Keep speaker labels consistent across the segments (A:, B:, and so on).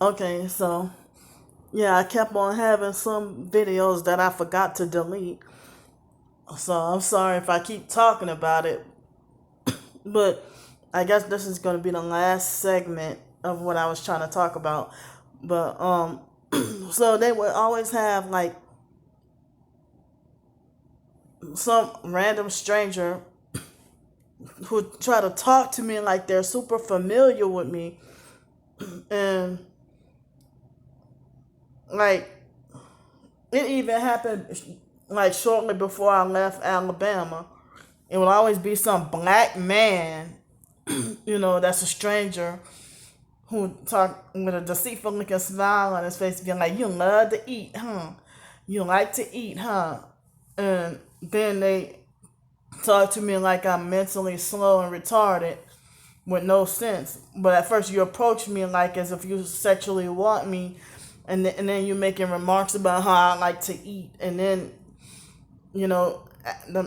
A: Okay, so yeah, I kept on having some videos that I forgot to delete. So I'm sorry if I keep talking about it, but I guess this is going to be the last segment of what I was trying to talk about. But so they would always have like some random stranger who try to talk to me like they're super familiar with me, and like it even happened like shortly before I left Alabama. It would always be some black man, that's a stranger who talk with a deceitful looking smile on his face, being like, "You love to eat, huh? You like to eat, huh?" And then they talk to me like I'm mentally slow and retarded with no sense. But at first, you approach me like as if you sexually want me, and then you're making remarks about how I like to eat, and then you know,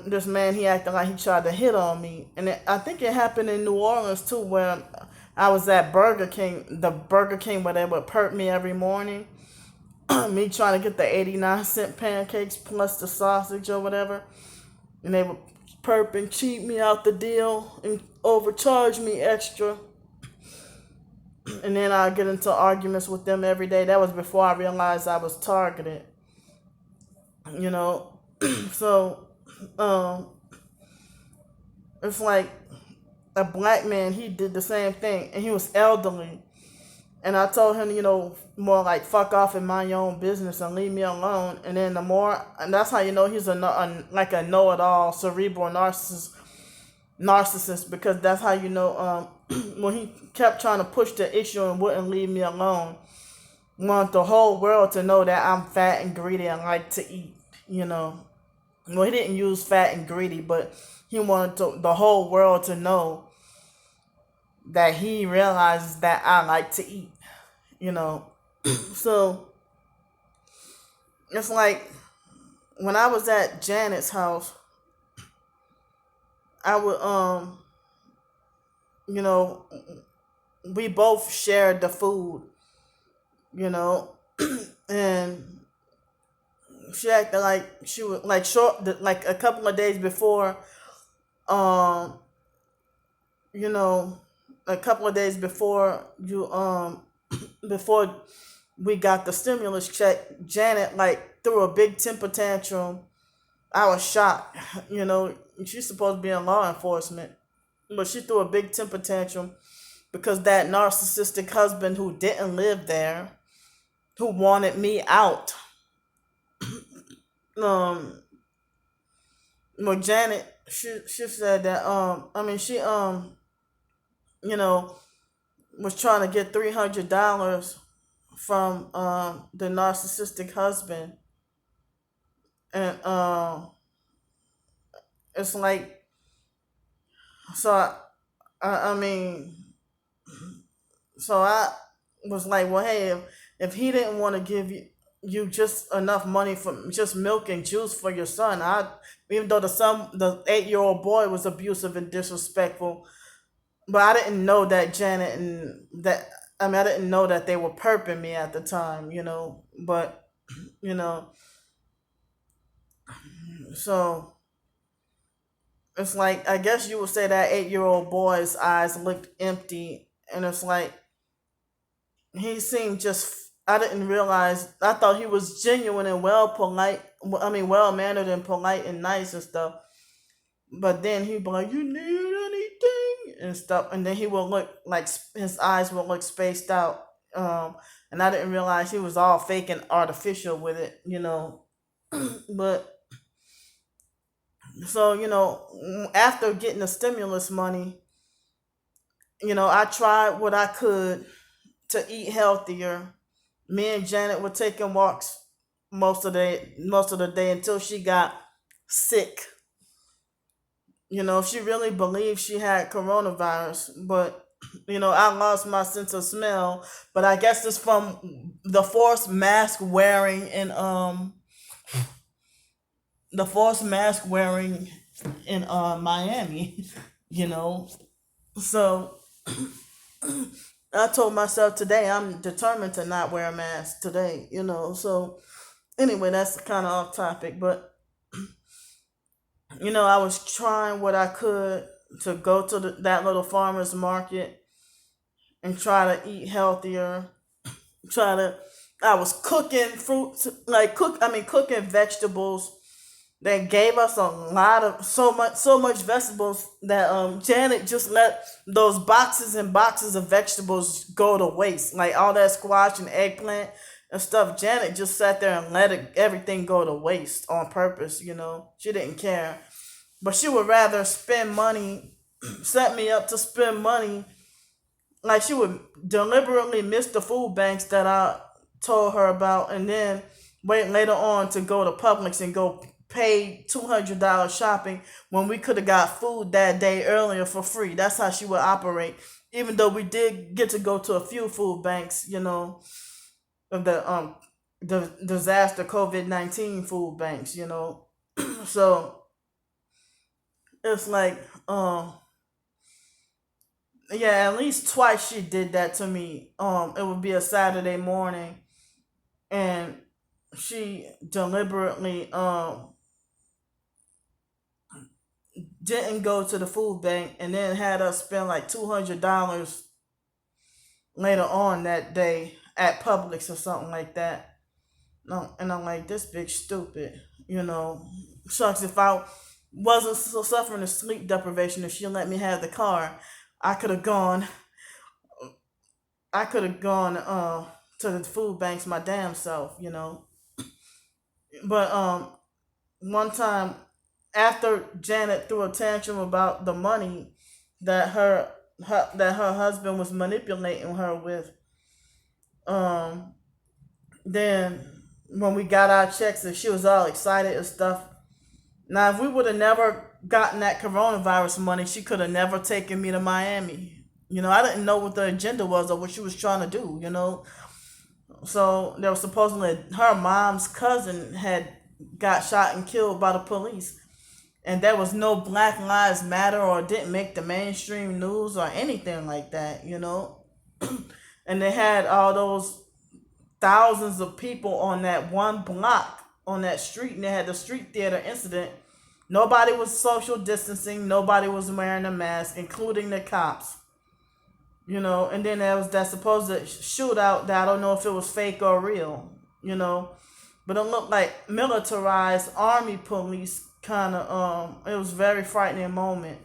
A: this man, he acted like he tried to hit on me, and I think it happened in New Orleans too, where I was at Burger King, the Burger King where they would perk me every morning, me trying to get the 89-cent pancakes plus the sausage or whatever, and they would perp and cheat me out the deal and overcharge me extra, and then I get into arguments with them every day. That was before I realized I was targeted, you know. So um, it's like a black man, he did the same thing, and he was elderly. And I told him, more like fuck off and mind your own business and leave me alone. And then the more, and that's how you know he's like a know-it-all cerebral narcissist, because that's how you know when he kept trying to push the issue and wouldn't leave me alone. Want the whole world to know that I'm fat and greedy and like to eat. You know, well, he didn't use fat and greedy, but he wanted the whole world to know that he realizes that I like to eat, you know. So it's like when I was at Janet's house, I would you know, we both shared the food, you know, and she acted like she was like like a couple of days before, um, you know, a couple of days before before we got the stimulus check, Janet like threw a big temper tantrum. I was shocked. She's supposed to be in law enforcement, but she threw a big temper tantrum because that narcissistic husband who didn't live there, who wanted me out. Um, well, Janet, she said that she you know was trying to get $300 from the narcissistic husband, and it's like so I mean so I was like, well, hey, if he didn't want to give you just enough money for just milk and juice for your son, even though the 8-year old boy was abusive and disrespectful, but I didn't know that Janet and that I didn't know that they were perping me at the time, but you know, so it's like I guess you would say that 8-year old boy's eyes looked empty, and it's like he seemed just I didn't realize I thought he was genuine and well mannered and polite and nice and stuff, but then he'd be like, "You need anything?" and stuff, and then he would look like his eyes would look spaced out, and I didn't realize he was all fake and artificial with it. But so after getting the stimulus money, I tried what I could to eat healthier. Me and Janet were taking walks most of the day until she got sick. She really believed she had coronavirus, but I lost my sense of smell. But I guess it's from the forced mask wearing and the forced mask wearing in Miami. you know. So I told myself today I'm determined to not wear a mask today, So anyway, that's kind of off topic, but I was trying what I could to go to that little farmer's market and try to eat healthier. Try to, I was cooking fruits, cooking vegetables. They gave us a lot of so much vegetables that Janet just let those boxes and boxes of vegetables go to waste. Like all that squash and eggplant and stuff. Janet just sat there and let everything go to waste on purpose. She didn't care. But she would rather spend money, set me up to spend money. Like she would deliberately miss the food banks that I told her about, and then wait later on to go to Publix and go pay $200 shopping when we could have got food that day earlier for free. That's how she would operate. Even though we did get to go to a few food banks, of the disaster COVID-19 food banks. So it's like yeah, at least twice she did that to me. It would be a Saturday morning, and she deliberately didn't go to the food bank, and then had us spend like $200 later on that day at Publix or something like that. No, and I'm like, this bitch stupid. Shucks, if I wasn't so suffering of sleep deprivation, if she let me have the car, I could have gone I could have gone to the food banks my damn self. But one time after Janet threw a tantrum about the money that her husband was manipulating her with, um then when we got our checks and she was all excited and stuff. Now if we would have never gotten that coronavirus money, she could have never taken me to Miami. I didn't know what the agenda was or what she was trying to do. So there was supposedly her mom's cousin had got shot and killed by the police, and there was no Black Lives Matter or didn't make the mainstream news or anything like that. And they had all those thousands of people on that one block on that street, and they had the street theater incident. Nobody was social distancing, nobody was wearing a mask, including the cops. And then there was that supposed shootout that I don't know if it was fake or real, but it looked like militarized army police kind of. It was a very frightening moment.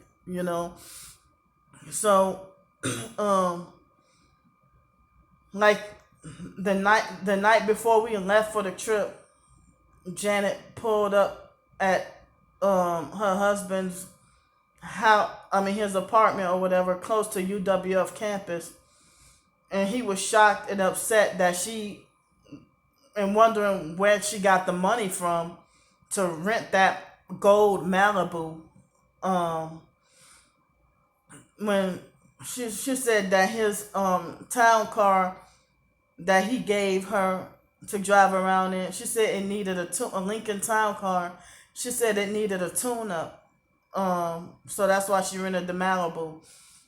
A: So um like the night before we left for the trip, Janet pulled up at her husband's how I mean his apartment or whatever close to UWF campus, and he was shocked and upset that she and wondering where she got the money from to rent that gold Malibu. Um, when she said that his town car that he gave her to drive around in, she said it needed a Lincoln Town car. She said it needed a tune up. So that's why she rented the Malibu,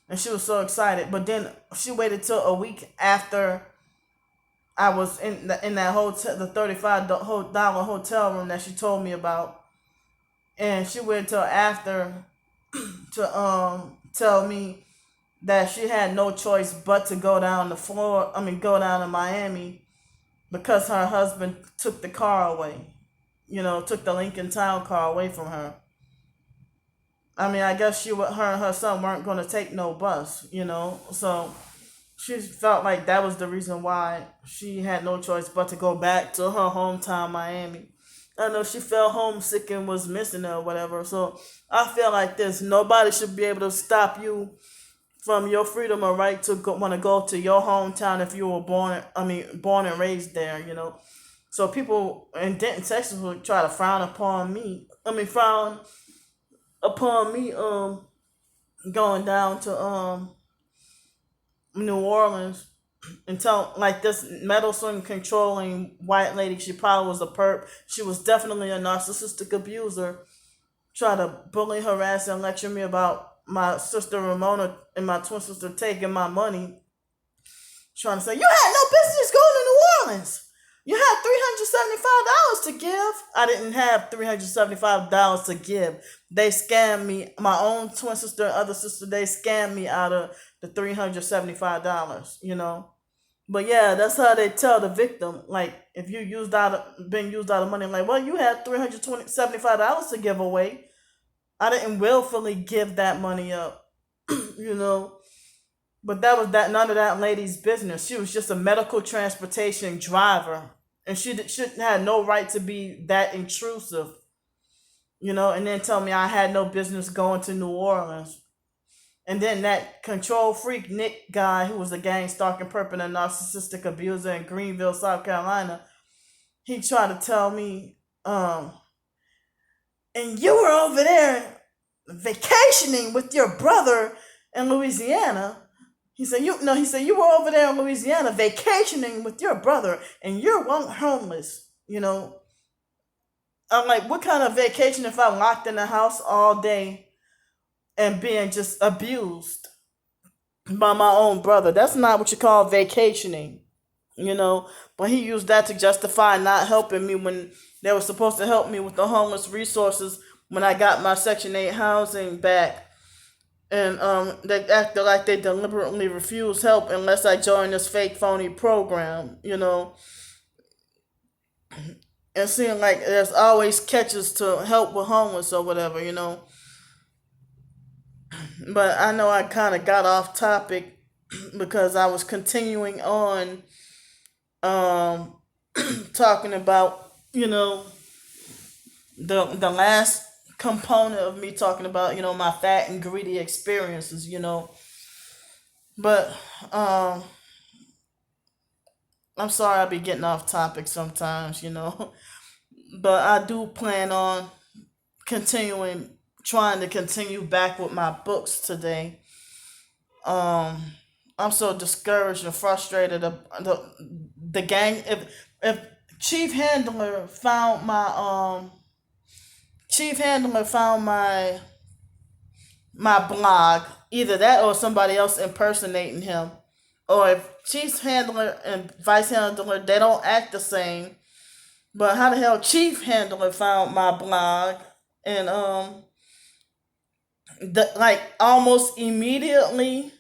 A: and she was so excited. But then she waited till a week after I was in that hotel, the $35 hotel room that she told me about, and she waited till after to tell me that she had no choice but to go down to Florida. I mean, go down to Miami because her husband took the car away. Took the Lincoln Town car away from her. I mean, I guess her and her son weren't going to take no bus. So she felt like that was the reason why she had no choice but to go back to her hometown, Miami. I know she felt homesick and was missing her or whatever. So I feel like this: nobody should be able to stop you from your freedom or right to want to go to your hometown if you were born and raised there. So people in Denton, Texas would try to frown upon me going down to New Orleans and tell like this meddlesome controlling white lady, she probably was a perp. She was definitely a narcissistic abuser. Try to bully, harass, and lecture me about my sister Ramona and my twin sister taking my money trying to say, you had no business going to New Orleans. You had $375 to give. I didn't have $375 to give. They scammed me. My own twin sister and other sister, they scammed me out of the $375, But yeah, that's how they tell the victim. Like, if you been used out of money, like, well, you had $375 to give away. I didn't willfully give that money up, you know. But that was that none of that lady's business. She was just a medical transportation driver, and shouldn't have no right to be that intrusive, And then tell me I had no business going to New Orleans. And then that control freak Nick guy, who was a gang stalking perp and a narcissistic abuser in Greenville, South Carolina, he tried to tell me, and you were over there vacationing with your brother in Louisiana. He said, you were over there in Louisiana vacationing with your brother and you're homeless, I'm like, what kind of vacation if I'm locked in the house all day and being just abused by my own brother? That's not what you call vacationing, But he used that to justify not helping me when they were supposed to help me with the homeless resources when I got my Section 8 housing back. And they acted like they deliberately refused help unless I joined this fake phony program, And seeing like there's always catches to help with homeless or whatever, But I know I kind of got off topic because I was continuing on talking about, the last component of me talking about, my fat and greedy experiences, But I'm sorry I be getting off topic sometimes, But I do plan on trying to continue back with my books today. I'm so discouraged and frustrated. The gang. If Chief Handler found my blog, either that or somebody else impersonating him, or if Chief Handler and Vice Handler, they don't act the same. But how the hell Chief Handler found my blog and like almost immediately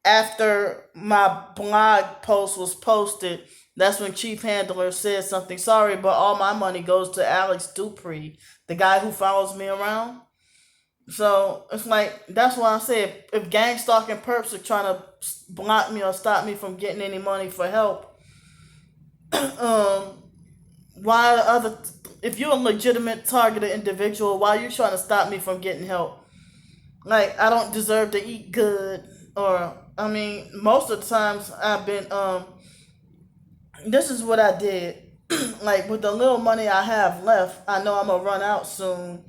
A: after my blog post was posted, that's when Chief Handler said something. Sorry, but all my money goes to Alex Dupree, the guy who follows me around. So it's like that's why I say if gang stalking perps are trying to block me or stop me from getting any money for help, why the other? If you're a legitimate targeted individual, why are you trying to stop me from getting help? Like I don't deserve to eat good, or I mean, most of the times I've been This is what I did. Like with the little money I have left, I know I'm gonna run out soon.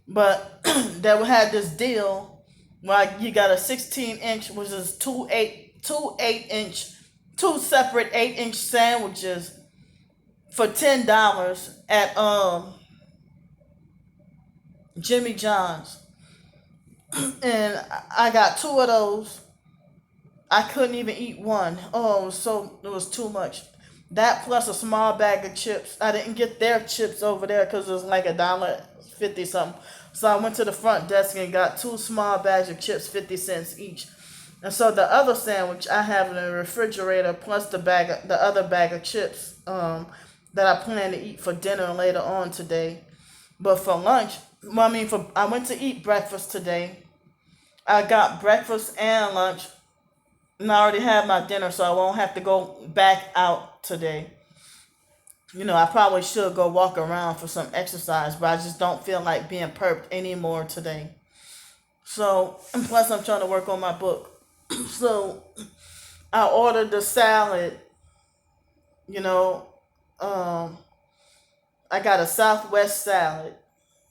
A: But they had this deal where you got a 16-inch, which is two separate 8-inch sandwiches for $10 at Jimmy John's, and I got two of those. I couldn't even eat one. Oh, it was too much. That plus a small bag of chips. I didn't get their chips over there because it was like $1.50 something. So I went to the front desk and got two small bags of chips, 50 cents each. And so the other sandwich I have in the refrigerator plus the other bag of chips that I plan to eat for dinner later on today. But for lunch, I went to eat breakfast today. I got breakfast and lunch, and I already had my dinner, so I won't have to go back out today. I probably should go walk around for some exercise, but I just don't feel like being perped anymore today. So, and plus I'm trying to work on my book. So, I ordered the salad, you know, um, I got a Southwest salad.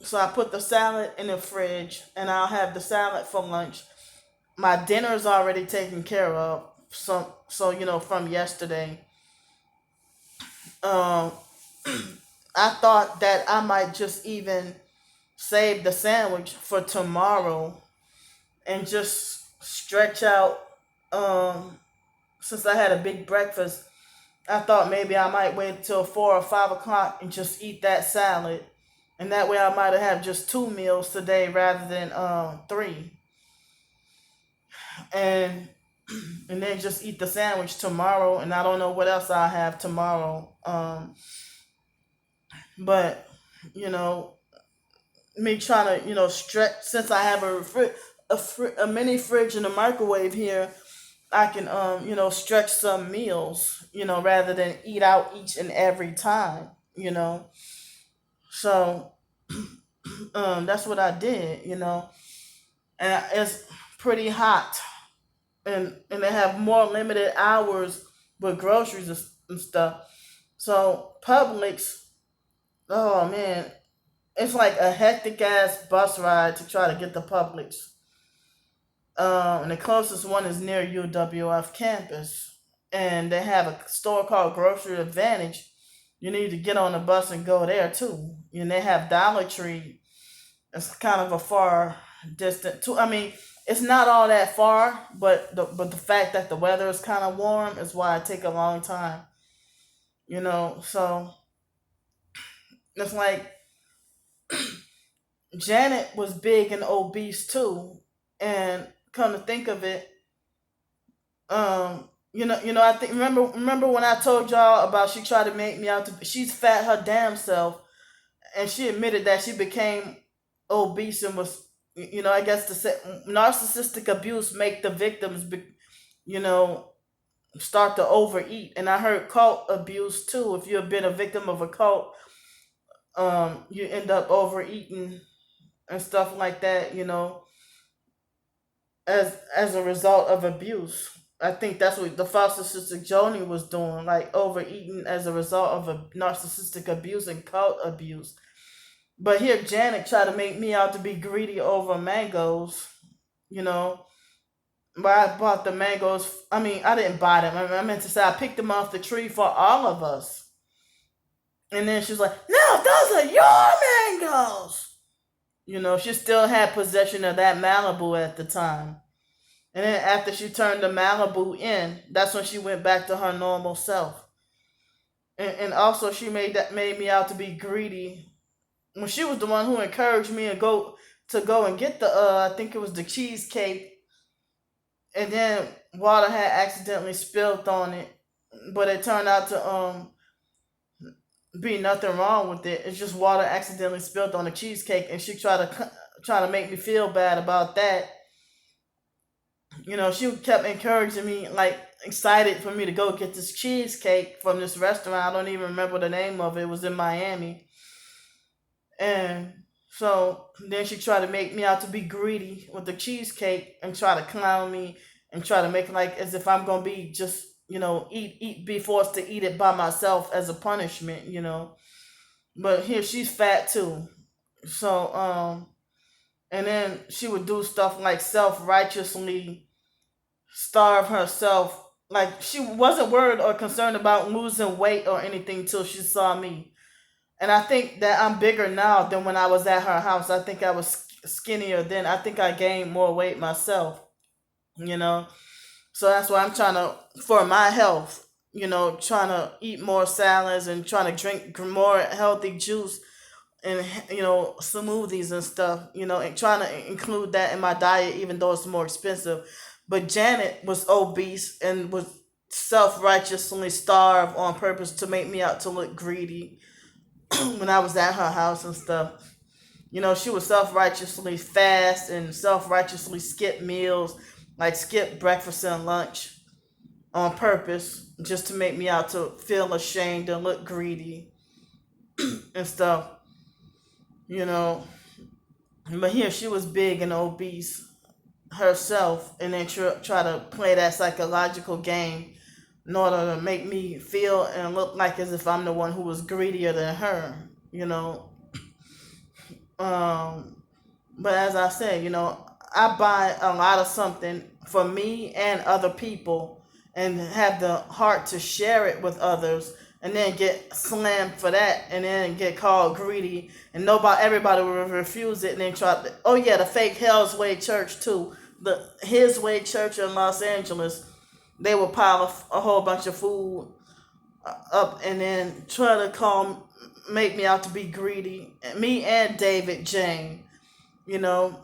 A: So I put the salad in the fridge and I'll have the salad for lunch. My dinner is already taken care of. So from yesterday. Um, I thought that I might just even save the sandwich for tomorrow and just stretch out um since I had a big breakfast, I thought maybe I might wait till 4 or 5 o'clock and just eat that salad, and that way I might have just 2 meals today rather than three, and and then just eat the sandwich tomorrow. And I don't know what else I have tomorrow. But you know, me trying to stretch, since I have a mini fridge and a microwave here. I can stretch some meals, rather than eat out each and every time, you know. So that's what I did, and it's pretty hot, and they have more limited hours with groceries and stuff. So Publix, oh man, it's like a hectic ass bus ride to try to get to Publix. And the closest one is near UWF campus, and they have a store called Grocery Advantage. You need to get on the bus and go there too. And they have Dollar Tree. It's kind of a far distant too. I mean, it's not all that far, but the fact that the weather is kind of warm is why it take a long time. So it's like Janet was big and obese too, and come to think of it, I think, remember when I told y'all about she tried to make me out to she's fat her damn self, and she admitted that she became obese and was, I guess to say narcissistic abuse make the victims, you know, start to overeat. And I heard cult abuse too. If you've been a victim of a cult, you end up overeating and stuff like that, as a result of abuse. I think that's what the foster sister Joni was doing, like overeating as a result of a narcissistic abuse and cult abuse. But here, Janet tried to make me out to be greedy over mangoes, you know. But I bought the mangoes. I mean, I didn't buy them. I meant to say I picked them off the tree for all of us. And then she's like, "No, those are your mangoes." She still had possession of that Malibu at the time. And then after she turned the Malibu in, that's when she went back to her normal self. And also she made me out to be greedy when she was the one who encouraged me to go and get the I think it was the cheesecake, and then water had accidentally spilled on it, but it turned out to be nothing wrong with it. It's just water accidentally spilled on the cheesecake, and she tried to make me feel bad about that. She kept encouraging me, like excited for me to go get this cheesecake from this restaurant. I don't even remember the name of it. It was in Miami. And so then she tried to make me out to be greedy with the cheesecake and try to clown me and try to make it like as if I'm gonna be just, be forced to eat it by myself as a punishment. But here she's fat too. So and then she would do stuff like self-righteously starve herself. Like she wasn't worried or concerned about losing weight or anything till she saw me. And I think that I'm bigger now than when I was at her house. I think I was skinnier then. I think I gained more weight myself, you know. So that's why I'm trying to, for my health, trying to eat more salads and trying to drink more healthy juice and, smoothies and stuff, and trying to include that in my diet, even though it's more expensive. But Janet was obese and was self-righteously starved on purpose to make me out to look greedy when I was at her house and stuff. She would self-righteously fast and self-righteously skip meals, like skip breakfast and lunch on purpose just to make me out to feel ashamed and look greedy and stuff, you know. But here she was big and obese herself, and then try to play that psychological game in order to make me feel and look like as if I'm the one who was greedier than her. But as I said, I buy a lot of something for me and other people and have the heart to share it with others, and then get slammed for that, and then get called greedy, and everybody will refuse it, and then try to, the fake Hell's Way Church too, the His Way Church in Los Angeles. they would pile a whole bunch of food up and then try to make me out to be greedy. Me and David Jane, you know,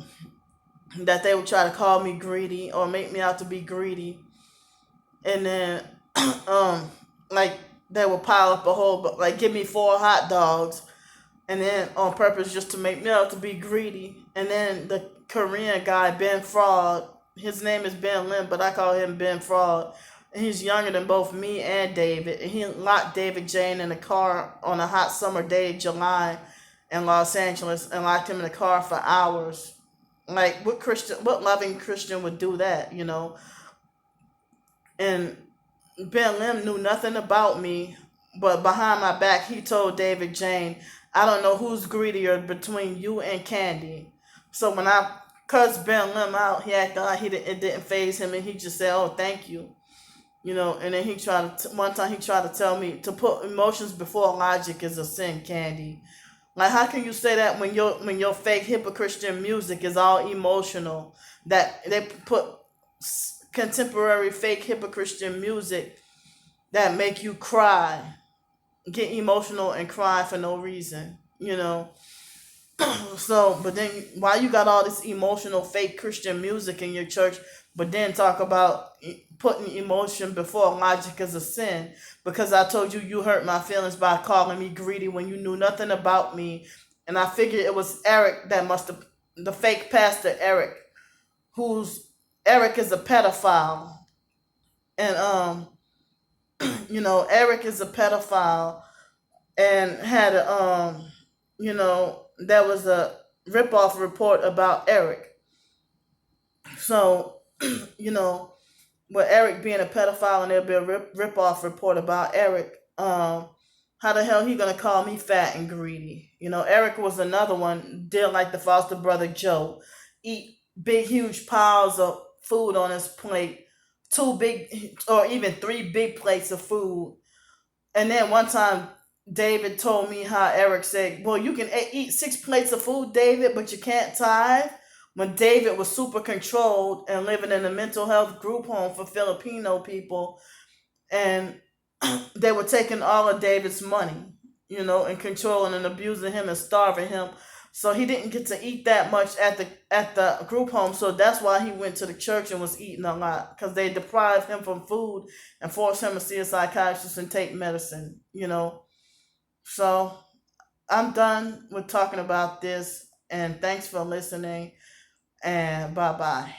A: that they would try to call me greedy or make me out to be greedy, and then um, like they would pile up a whole, like give me 4 hot dogs, and then on purpose just to make me out to be greedy. And then the Korean guy Ben Fraud, his name is Ben Lim, but I call him Ben Fraud. And he's younger than both me and David. And he locked David Jane in the car on a hot summer day, July, in Los Angeles, and locked him in the car for hours. Like what loving Christian would do that, you know? And Ben Lim knew nothing about me, but behind my back, he told David Jane, I don't know who's greedier between you and Candy. So when I cussed Ben Lim out, he acted like it didn't phase him, and he just said, "Oh, thank you," you know. And then he tried one time he tried to tell me to put emotions before logic is a sin, Candy. Like, how can you say that when your fake hypocritian music is all emotional? That they put contemporary fake hypocritian music that make you cry, get emotional and cry for no reason, you know. So, but then why you got all this emotional fake Christian music in your church, but then talk about putting emotion before logic is a sin? Because I told you you hurt my feelings by calling me greedy when you knew nothing about me, and I figured it was Eric that must have, the fake pastor Eric, who's Eric is a pedophile, and you know, Eric is a pedophile and had a you know, there was a rip-off report about Eric. So you know, with Eric being a pedophile and there'll be a rip-off report about Eric, how the hell he gonna call me fat and greedy? You know, Eric was another one, did like the foster brother Joe, eat big huge piles of food on his plate, 2 big or even 3 big plates of food. And then one time, David told me how Eric said, "Well, you can eat 6 plates of food, David, but you can't tithe." When David was super controlled and living in a mental health group home for Filipino people, and they were taking all of David's money, you know, and controlling and abusing him and starving him. So he didn't get to eat that much at the group home. So that's why he went to the church and was eating a lot, because they deprived him from food and forced him to see a psychiatrist and take medicine, you know. So I'm done with talking about this, and thanks for listening, and bye bye.